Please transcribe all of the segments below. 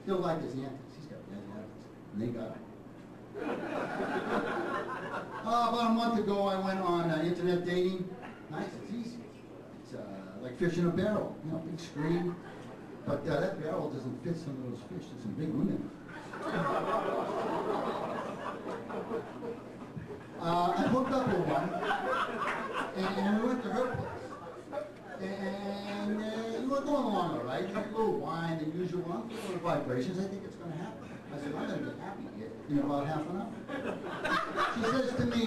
He'll like his antics. He's got bad habits. And they got him. About a month ago, I went on internet dating. Nice, it's easy. It's like fish in a barrel. You know, big screen. But that barrel doesn't fit some of those fish. There's some big women. I hooked up with one, and we went to her place. And we were going along all right. A little wine, the usual. I'm feeling the vibrations. I think it's going to happen. I said, I'm going to get happy here in about half an hour. She says to me,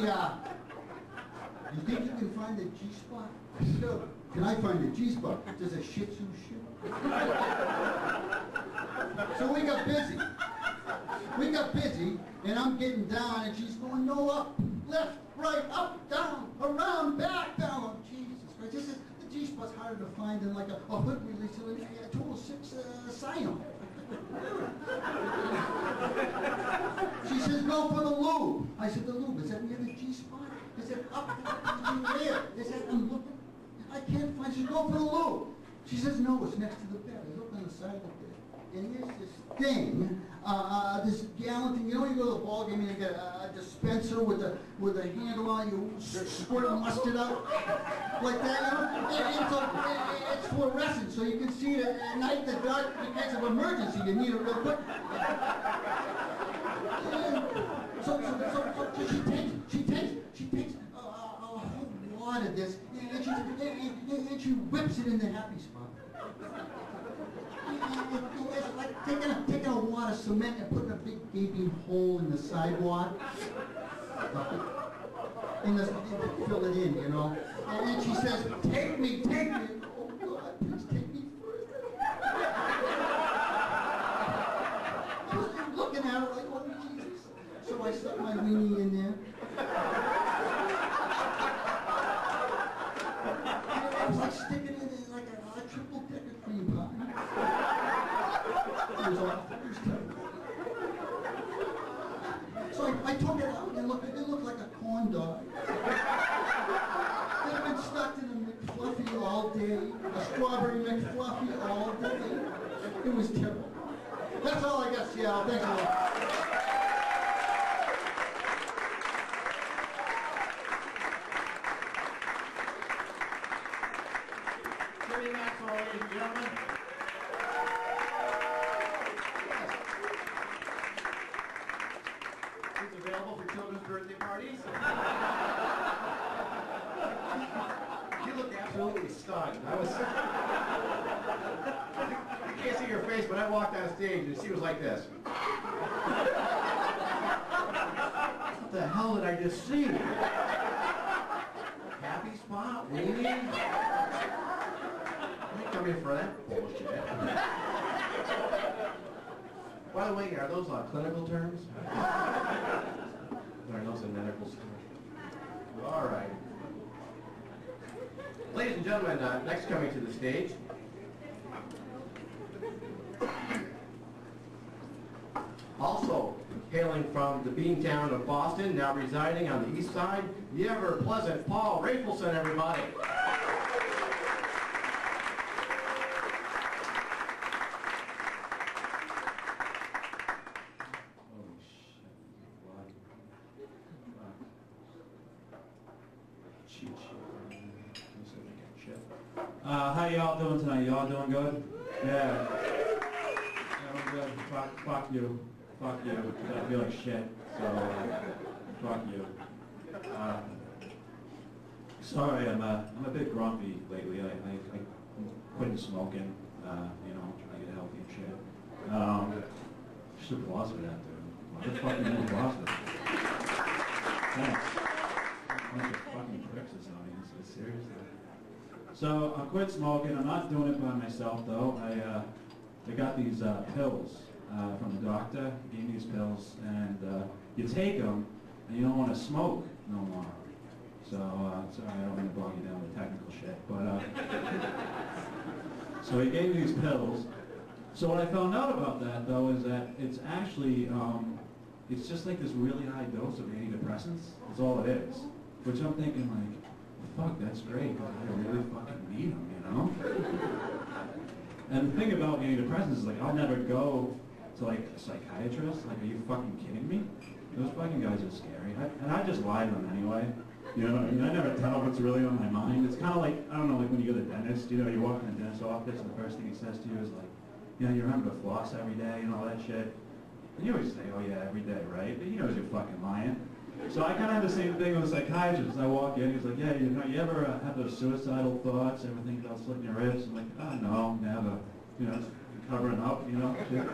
you think you can find the G-spot? I said, oh, can I find the G-spot? Does a Shih Tzu shit? So we got busy. And I'm getting down, and she's going, no, up, left, right, up, down, around, back, down. Oh, Jesus Christ. This is, the G-spot's harder to find than like a hood release to a total 6 Scion. She says, go for the lube. I said, the lube, is that near the G-spot? Is it up there? Is that, I'm looking, I can't find, she says, go for the lube. She says, no, it's next to the bed. I look on the side of the bed, and there's this thing, this gallon thing. You know when you go to the ball game and you get a dispenser with a handle on, you squirt mustard out? Like that, you know? It's fluorescent, so you can see it at night in the dark in case of emergency. You need it real quick. So she takes a whole wad of this, and she whips it in the happy spot. It's like taking a wad of cement and putting a big gaping hole in the sidewalk. And fill it in, you know. And then she says, take me. Oh God, please take me further. I was looking at her like, oh Jesus. So I stuck my weenie in there. I was like sticking it in like a triple decker cream pie. It was awful. It was terrible. So I took it out and it looked like a corn dog. It had been stuck in a McFluffy all day, a strawberry McFluffy all day. It was terrible. That's all I got, Seattle. Thanks a lot. Ladies and gentlemen. It's available for children's birthday parties. You look absolutely stunned. I can't see your face, but I walked on stage and she was like this. What the hell did I just see? Happy spot? Weenie? Come in for that bullshit. By the way, are those clinical terms? Are those in medical terms? All right. Ladies and gentlemen, next coming to the stage, also hailing from the beantown of Boston, now residing on the east side, the ever-pleasant Paul Rafelson, everybody. How y'all doing tonight? Y'all doing good? Yeah. I'm good. Fuck you. Fuck you. I feel like shit. So, fuck you. Sorry, I'm a bit grumpy lately. I'm quitting smoking. You know, trying to get healthy and shit. Should have lost for that, dude. What the fuck you doing lost for? Thanks. Bunch of fucking pricks this audience. Seriously. So I quit smoking. I'm not doing it by myself though. I got these pills from the doctor. He gave me these pills, and you take them, and you don't want to smoke no more. So sorry, I don't mean to bog you down with technical shit, but so he gave me these pills. So what I found out about that though is that it's actually it's just like this really high dose of antidepressants. That's all it is. Which I'm thinking like, fuck, that's great, because I really fucking need them, you know? And the thing about antidepressants is like, I'll never go to like a psychiatrist? Like, are you fucking kidding me? Those fucking guys are scary. And I just lie to them anyway. You know what I mean? I never tell what's really on my mind. It's kind of like, I don't know, like when you go to the dentist, you know, you walk in the dentist's office and the first thing he says to you is like, you know, you remember to floss every day and all that shit. And you always say, oh yeah, every day, right? But he knows you're fucking lying. So I kind of have the same thing with a psychiatrist. I walk in, he's like, yeah, you know, you ever have those suicidal thoughts, ever think about slitting your wrists? I'm like, oh no, never. You know, covering up, you know, shit.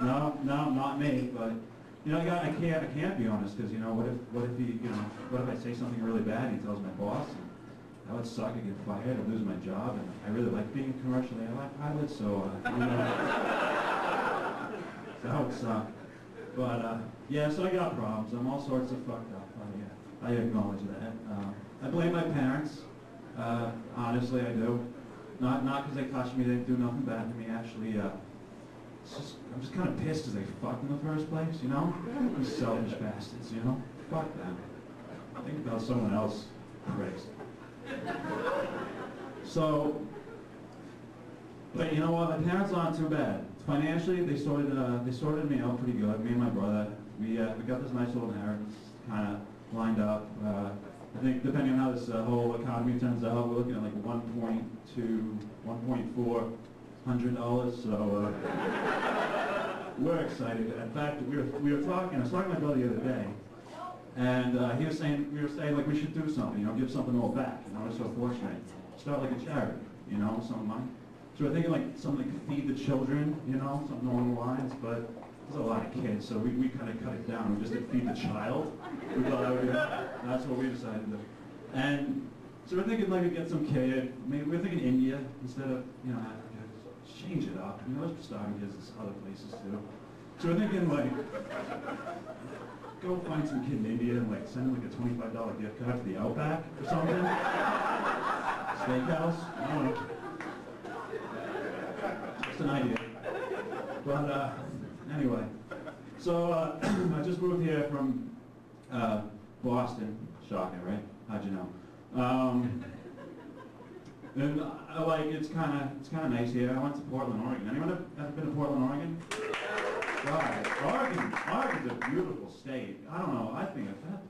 No, not me, but, you know, I can't be honest, because, you know, what if he, you know, what if I say something really bad and he tells my boss, and that would suck, I'd get fired, I'd lose my job, and I really like being commercially, I like pilots, so, you know, so that would suck. But, yeah, so I got problems, I'm all sorts of fucked up, I acknowledge that. I blame my parents, honestly I do. Not because they touched me, they didn't do nothing bad to me, actually, I'm just kind of pissed because they fucked in the first place, you know? These selfish bastards, you know? Fuck them. Think about someone else, pricks. So, but you know what? My parents aren't too bad. Financially, they sorted me out pretty good. Me and my brother, we got this nice little inheritance, kind of lined up. I think depending on how this whole economy turns out, we're looking at like $1.4 $100. So we're excited. In fact, we were talking. I was talking to my brother the other day, and we were saying like we should do something. You know, give something all back. You know, we're so fortunate. Start like a charity. You know, some money. So we're thinking like something like feed the children. You know, something along the lines. But there's a lot of kids, so we kind of cut it down. We just did feed the child. We thought that would be, that's what we decided to do. And so we're thinking like we get some kid. Maybe we're thinking India instead of, you know, Africa. Just change it up. You know, let's start in business other places too. So we're thinking like, go find some kid in India and like send him like a $25 gift card to the Outback or something. Steakhouse. I don't know. Just an idea. But anyway, so I just moved here from Boston. Shocking, right? How'd you know? And I like it's kind of nice here. I went to Portland, Oregon. Anyone ever been to Portland, Oregon? God, Oregon's a beautiful state. I don't know. I think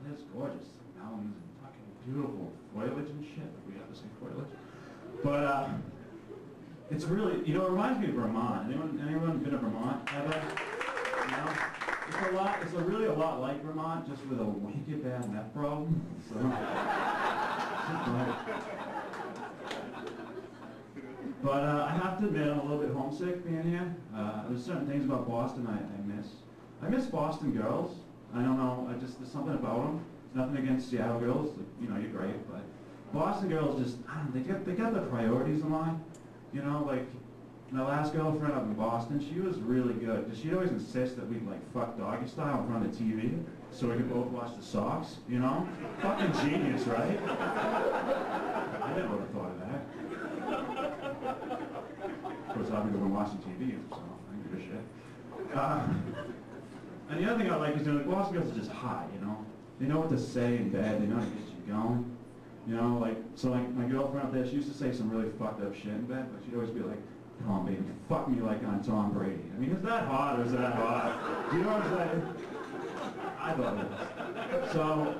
that's gorgeous. Mountains and fucking beautiful foliage and shit. If we have to say foliage. But it's really, you know, it reminds me of Vermont. Anyone been to Vermont ever? You know, it's really a lot like Vermont, just with a wicked bad meth problem. So, but I have to admit, I'm a little bit homesick being here. There's certain things about Boston I miss. I miss Boston girls. I don't know. There's something about them. Nothing against Seattle girls. Like, you know, you're great, but Boston girls just, I don't know, they got their priorities in line. You know, like, my last girlfriend up in Boston, she was really good. She'd always insist that we'd, like, fuck doggy style in front of the TV so we could both watch the Sox, you know? Fucking genius, right? I never would have thought of that. Of course, I've been watching TV, so I don't give a shit. And the other thing I like is, you know, the Boston girls are just hot, you know? They know what to say in bed, they know how to get you going. You know, like, so like my girlfriend up there, she used to say some really fucked up shit in bed, but she'd always be like, come on baby, fuck me like I'm Tom Brady. I mean, is that hot or is that hot? Do you know what I'm saying? I thought it was. So,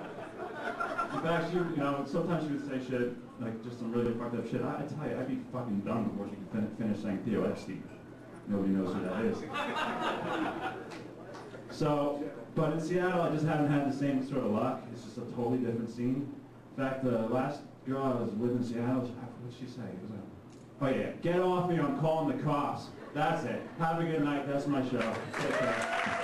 in fact, she, you know, sometimes she would say shit, like just some really fucked up shit. I tell you, I'd be fucking done before she could finish saying Theo Epstein. Nobody knows who that is. So, but in Seattle, I just haven't had the same sort of luck. It's just a totally different scene. In fact, the last girl I was with in Seattle, what did she say? It was oh yeah, get off me, I'm calling the cops. That's it. Have a good night, that's my show. Take care.